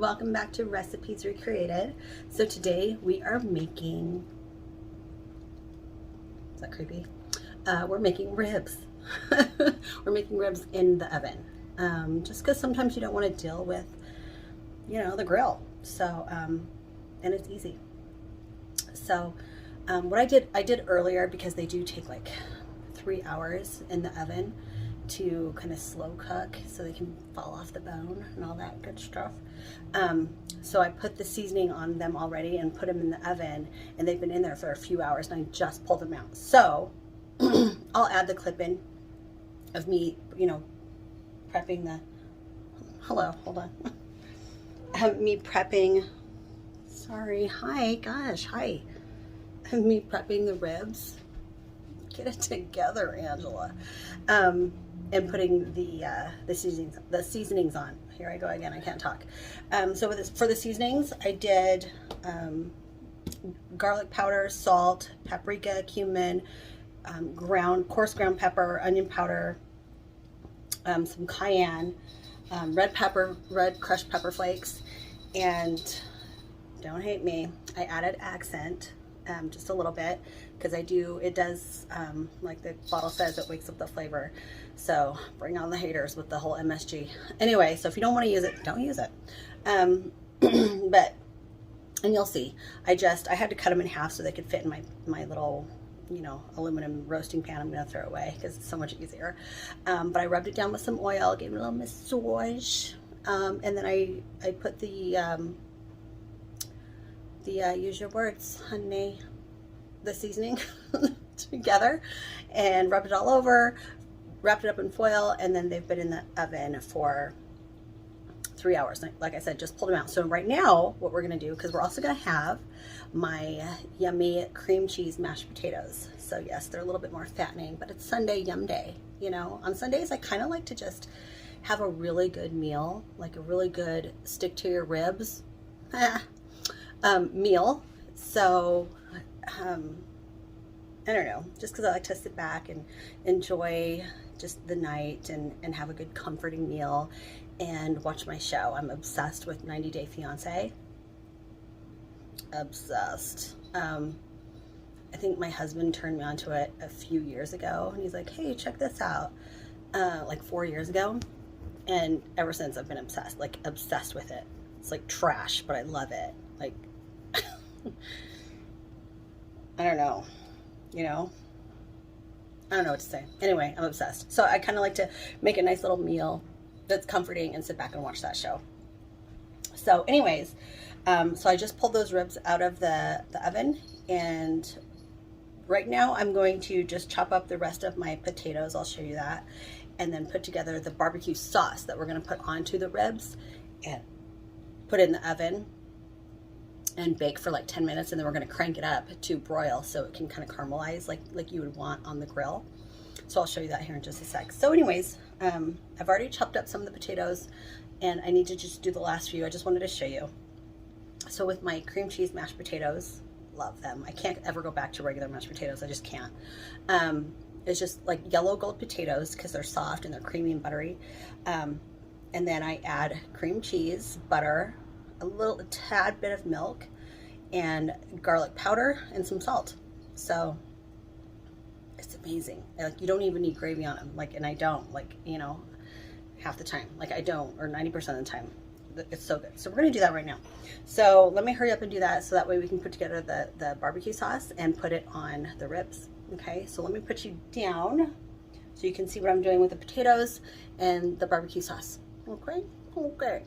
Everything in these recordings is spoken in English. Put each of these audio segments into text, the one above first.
welcome back to Recipes Recreated. So today we are making, is that creepy? We're making ribs. We're making ribs in the oven. Just because sometimes you don't want to deal with, you know, the grill. So, and it's easy. So, what I did earlier, because they do take like 3 hours in the oven to kind of slow cook so they can fall off the bone and all that good stuff. So I put the seasoning on them already and put them in the oven, and they've been in there for a few hours, and I just pulled them out. So I'll add the clip in of me, you know, prepping the, hello, hold on. Me prepping, sorry, hi, gosh, hi. Me prepping the ribs. Get it together, Angela. And putting the seasonings on. Here I go again, I can't talk. So for the seasonings, I did garlic powder, salt, paprika, cumin, coarse ground pepper, onion powder, some cayenne, red crushed pepper flakes, and don't hate me, I added accent. Just a little bit, because it does, like the bottle says, it wakes up the flavor. So bring on the haters with the whole MSG. Anyway, so if you don't want to use it, don't use it. And you'll see, I had to cut them in half so they could fit in my little, you know, aluminum roasting pan. I'm going to throw it away because it's so much easier. But I rubbed it down with some oil, gave it a little massage, and then I put the use your words, honey, the seasoning together and rubbed it all over, wrapped it up in foil, and then they've been in the oven for 3 hours. Like I said, just pulled them out. So right now, what we're gonna do, because we're also gonna have my yummy cream cheese mashed potatoes. So yes, they're a little bit more fattening, but it's Sunday yum day. You know, on Sundays, I kind of like to just have a really good meal, like a really good stick to your ribs meal. So I don't know, just because I like to sit back and enjoy just the night and have a good comforting meal and watch my show. I'm obsessed with 90 Day Fiance. Obsessed. I think my husband turned me onto it a few years ago, and he's like, hey, check this out, like 4 years ago, and ever since I've been obsessed with it. It's like trash, but I love it. Like, I don't know, you know, I don't know what to say. Anyway, I'm obsessed. So I kind of like to make a nice little meal that's comforting and sit back and watch that show. So anyways, so I just pulled those ribs out of the oven, and right now I'm going to just chop up the rest of my potatoes. I'll show you that, and then put together the barbecue sauce that we're going to put onto the ribs and put it in the oven and bake for like 10 minutes, and then we're going to crank it up to broil so it can kind of caramelize like you would want on the grill. So I'll show you that here in just a sec. So anyways, I've already chopped up some of the potatoes, and I need to just do the last few. I just wanted to show you. So with my cream cheese mashed potatoes, love them. I can't ever go back to regular mashed potatoes. I just can't. It's just like yellow gold potatoes because they're soft and they're creamy and buttery. And then I add cream cheese, butter, a tad bit of milk, and garlic powder and some salt. So it's amazing. Like, you don't even need gravy on them. Like, and I don't, like, you know, half the time, like I don't, or 90% of the time. It's so good. So we're going to do that right now. So let me hurry up and do that, so that way we can put together the barbecue sauce and put it on the ribs. Okay, so let me put you down so you can see what I'm doing with the potatoes and the barbecue sauce. Okay, okay.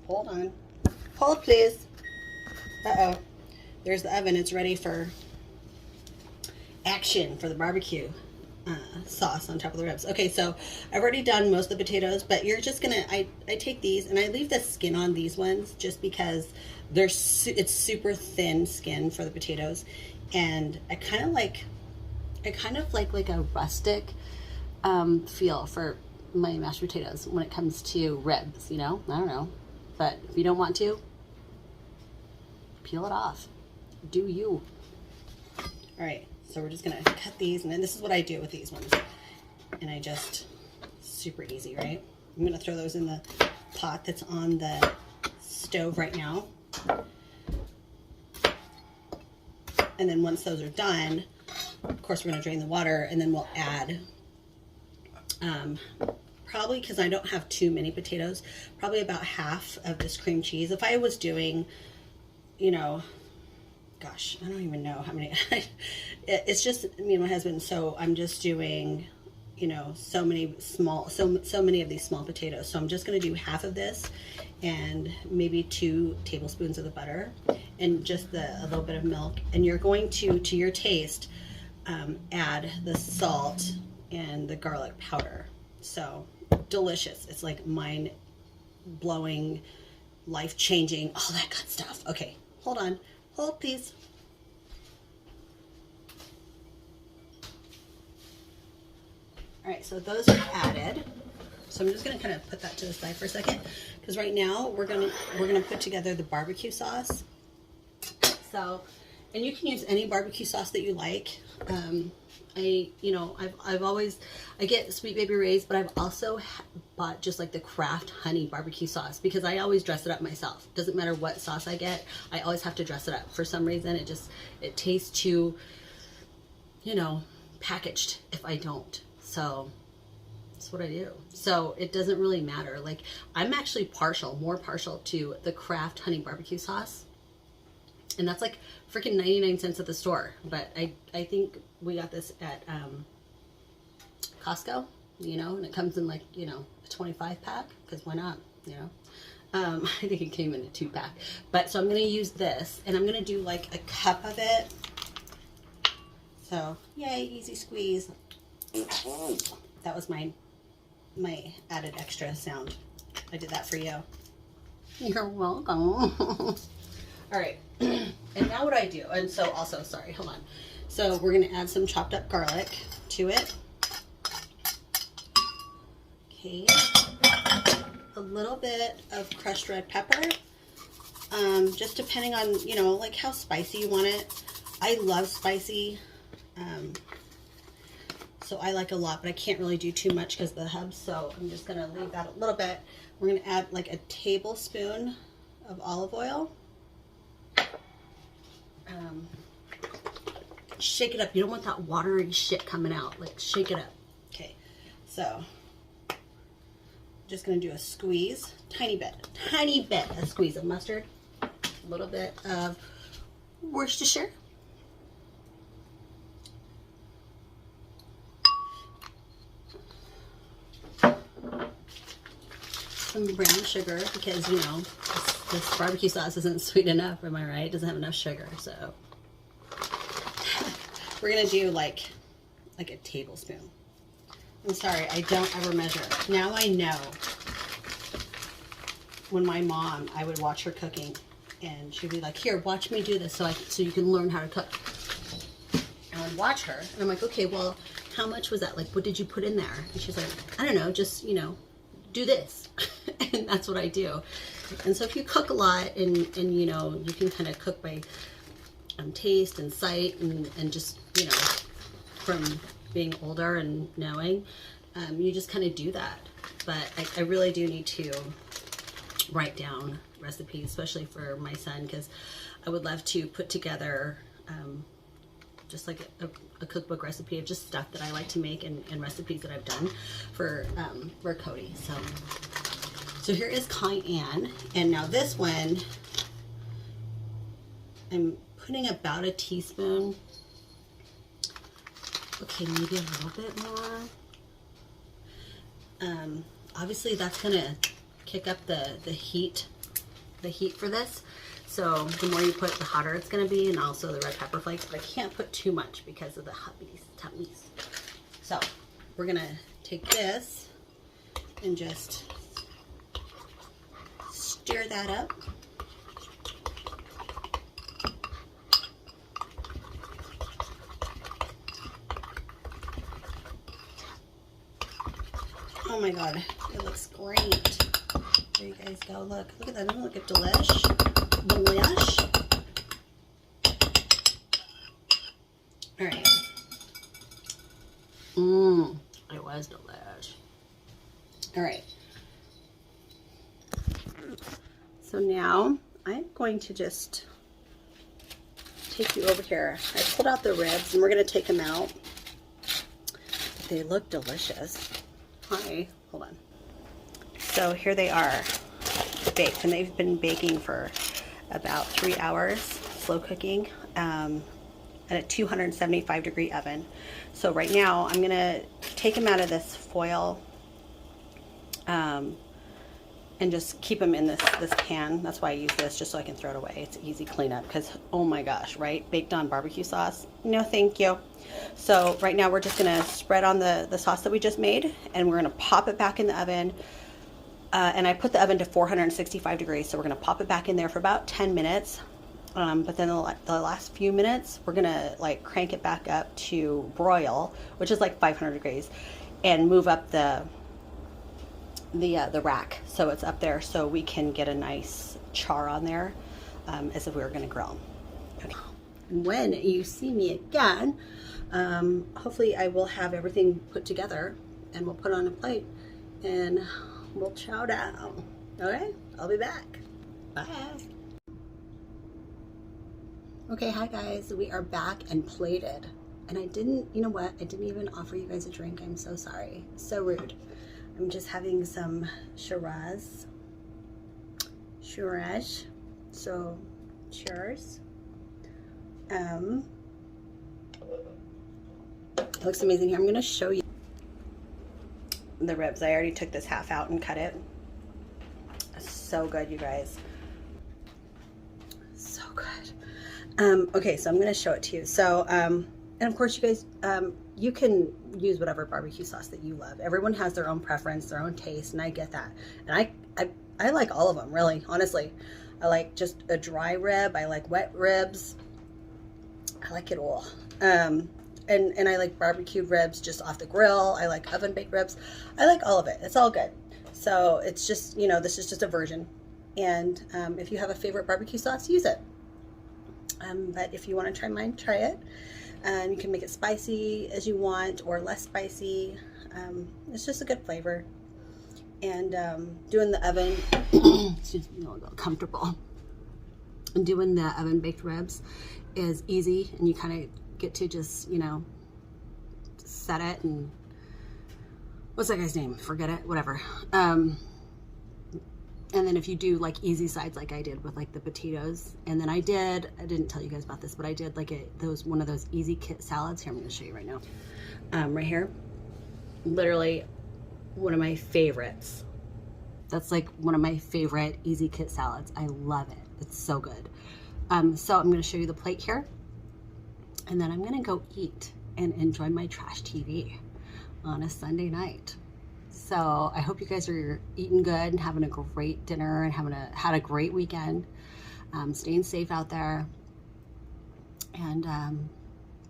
Hold on. Hold, please. Uh-oh. There's the oven. It's ready for action for the barbecue sauce on top of the ribs. Okay, so I've already done most of the potatoes, but you're just gonna, I take these and I leave the skin on these ones just because it's super thin skin for the potatoes, and I kind of like a rustic feel for my mashed potatoes when it comes to ribs, you know? I don't know. But if you don't want to, peel it off. Do you. All right, so we're just gonna cut these, and then this is what I do with these ones. And I just, super easy, right? I'm gonna throw those in the pot that's on the stove right now. And then once those are done, of course, we're going to drain the water, and then we'll add, probably because I don't have too many potatoes, probably about half of this cream cheese. If I was doing, you know, gosh, I don't even know how many. It's just me and my husband, so I'm just doing, you know, so many of these small potatoes. So I'm just going to do half of this and maybe 2 tablespoons of the butter and just a little bit of milk. And you're going to your taste, add the salt and the garlic powder. So delicious. It's like mind-blowing, life-changing, all that good stuff. Okay, hold on. Hold, please. All right, so those are added. So I'm just gonna kind of put that to the side for a second, because right now we're gonna put together the barbecue sauce. So, and you can use any barbecue sauce that you like. I get Sweet Baby Ray's, but I've also bought just like the Kraft honey barbecue sauce, because I always dress it up myself. Doesn't matter what sauce I get, I always have to dress it up. For some reason, it tastes too, you know, packaged if I don't. So that's what I do. So it doesn't really matter. Like, I'm actually more partial to the Kraft honey barbecue sauce. And that's like freaking 99 cents at the store. But I think we got this at Costco, you know, and it comes in like, you know, a 25 pack, because why not, you know. I think it came in a 2-pack. But so I'm going to use this, and I'm going to do like a cup of it. So, yay, easy squeeze. That was my added extra sound. I did that for you. You're welcome. All right. And now what I do, and so also, sorry, hold on. So we're going to add some chopped up garlic to it. Okay. A little bit of crushed red pepper. Just depending on, you know, like how spicy you want it. I love spicy. So I like a lot, but I can't really do too much because of the hubs. So I'm just going to leave that a little bit. We're going to add like a tablespoon of olive oil. Shake it up. You don't want that watery shit coming out. Like, shake it up. Okay, so just going to do a squeeze, tiny bit, a squeeze of mustard, a little bit of Worcestershire, some brown sugar, because, you know, this barbecue sauce isn't sweet enough, am I right? It doesn't have enough sugar, so we're gonna do like a tablespoon. I'm sorry, I don't ever measure. Now I know. When my mom, I would watch her cooking, and she'd be like, "Here, watch me do this, so you can learn how to cook." And I would watch her, and I'm like, "Okay, well, how much was that? Like, what did you put in there?" And she's like, "I don't know, just, you know, do this." And that's what I do. And so if you cook a lot, and you know, you can kind of cook by taste and sight, and just, you know, from being older and knowing, you just kind of do that. But I really do need to write down recipes, especially for my son, because I would love to put together just like a cookbook recipe of just stuff that I like to make, and recipes that I've done for Cody. So here is cayenne, and now this one I'm putting about a teaspoon. Okay, maybe a little bit more. Obviously that's gonna kick up the heat for this. So the more you put, the hotter it's gonna be, and also the red pepper flakes, but I can't put too much because of the tummies. So we're gonna take this and just stir that up. Oh my God, it looks great. There you guys go. Look at that. Doesn't it look delish? Delish. All right. It was delish. All right. So now I'm going to just take you over here. I pulled out the ribs and we're going to take them out. They look delicious. Hi, hold on. So here they are, baked, and they've been baking for about 3 hours, slow cooking, at a 275-degree oven. So right now I'm gonna take them out of this foil and just keep them in this pan. That's why I use this, just so I can throw it away. It's easy cleanup because, oh my gosh, right? Baked on barbecue sauce? No, thank you. So right now we're just gonna spread on the sauce that we just made, and we're gonna pop it back in the oven. And I put the oven to 465 degrees, so we're gonna pop it back in there for about 10 minutes. But then the last few minutes, we're gonna like crank it back up to broil, which is like 500 degrees, and move up the rack so it's up there so we can get a nice char on there, as if we were gonna grill. Okay. When you see me again, hopefully I will have everything put together and we'll put it on a plate and we'll chow down. Okay, I'll be back. Bye. Okay, hi guys, we are back and plated. And I didn't, you know what? I didn't even offer you guys a drink. I'm so sorry. So rude. I'm just having some Shiraz. So, cheers. It looks amazing here. I'm gonna show you the ribs. I already took this half out and cut it. So good, you guys. So good. Okay, so I'm gonna show it to you. So, and of course you guys, you can use whatever barbecue sauce that you love. Everyone has their own preference, their own taste, and I get that. And I like all of them, really, honestly. I like just a dry rib. I like wet ribs. I like it all. And I like barbecued ribs just off the grill. I like oven baked ribs. I like all of it. It's all good. So it's just, you know, this is just a version. And if you have a favorite barbecue sauce, use it. But if you want to try mine, try it. You can make it spicy as you want or less spicy. It's just a good flavor. And doing the oven, excuse me, a little comfortable. And doing the oven baked ribs is easy, and you kind of get to just, you know, set it and what's that guy's name? Forget it, whatever. And then if you do like easy sides like I did with like the potatoes, and then I didn't tell you guys about this, but I did like one of those easy kit salads. Here, I'm going to show you right now. Right here, literally one of my favorites. That's like one of my favorite easy kit salads. I love it. It's so good. So I'm going to show you the plate here, and then I'm going to go eat and enjoy my trash TV on a Sunday night. So I hope you guys are eating good and having a great dinner and had a great weekend. Staying safe out there. And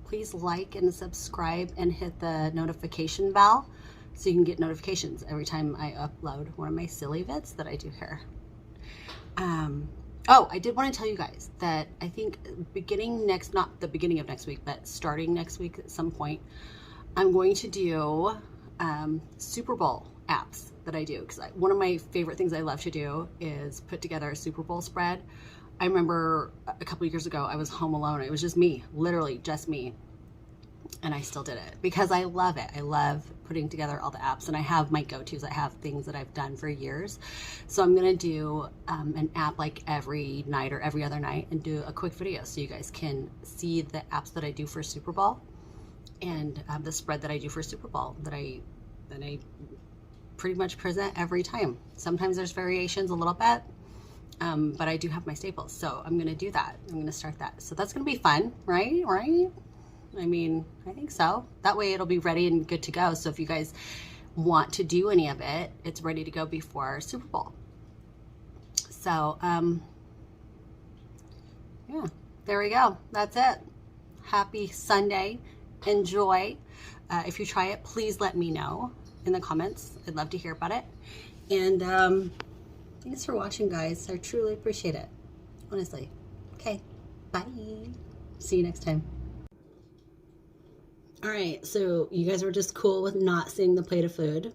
please like and subscribe and hit the notification bell so you can get notifications every time I upload one of my silly vids that I do here. Oh, I did want to tell you guys that I think not the beginning of next week, but starting next week at some point, I'm going to do Super Bowl apps that I do, because one of my favorite things I love to do is put together a Super Bowl spread. I remember a couple of years ago I was home alone. It was just me, literally just me, and I still did it because I love it. I love putting together all the apps, and I have my go-tos. I have things that I've done for years. So I'm gonna do an app like every night or every other night and do a quick video so you guys can see the apps that I do for Super Bowl and the spread that I do for Super Bowl that I pretty much present every time. Sometimes there's variations a little bit, but I do have my staples. So I'm gonna do that. I'm gonna start that. So that's gonna be fun, right? I mean, I think so. That way it'll be ready and good to go. So if you guys want to do any of it, it's ready to go before Super Bowl. So, yeah, there we go. That's it. Happy Sunday. Enjoy. If you try it, please let me know in the comments. I'd love to hear about it. And thanks for watching, guys. I truly appreciate it. Honestly. Okay. Bye. See you next time. All right, so you guys were just cool with not seeing the plate of food.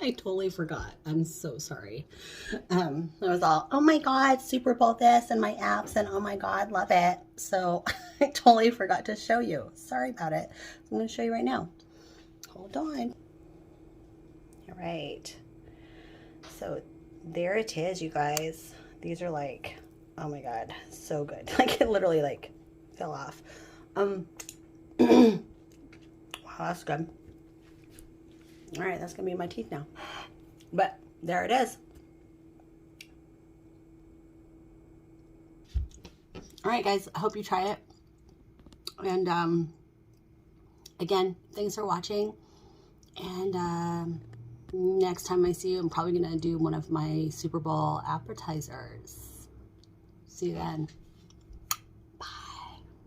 I totally forgot. I'm so sorry. I was all, oh my God, Super Bowl this and my apps, and oh my God, love it. So I totally forgot to show you. Sorry about it. I'm going to show you right now. Hold on. All right. So there it is, you guys. These are like, oh my God, so good. Like it literally like fell off. Wow, that's good. All right, that's gonna be in my teeth now. But there it is. All right, guys, I hope you try it. And again, thanks for watching. And next time I see you, I'm probably gonna do one of my Super Bowl appetizers. See you then.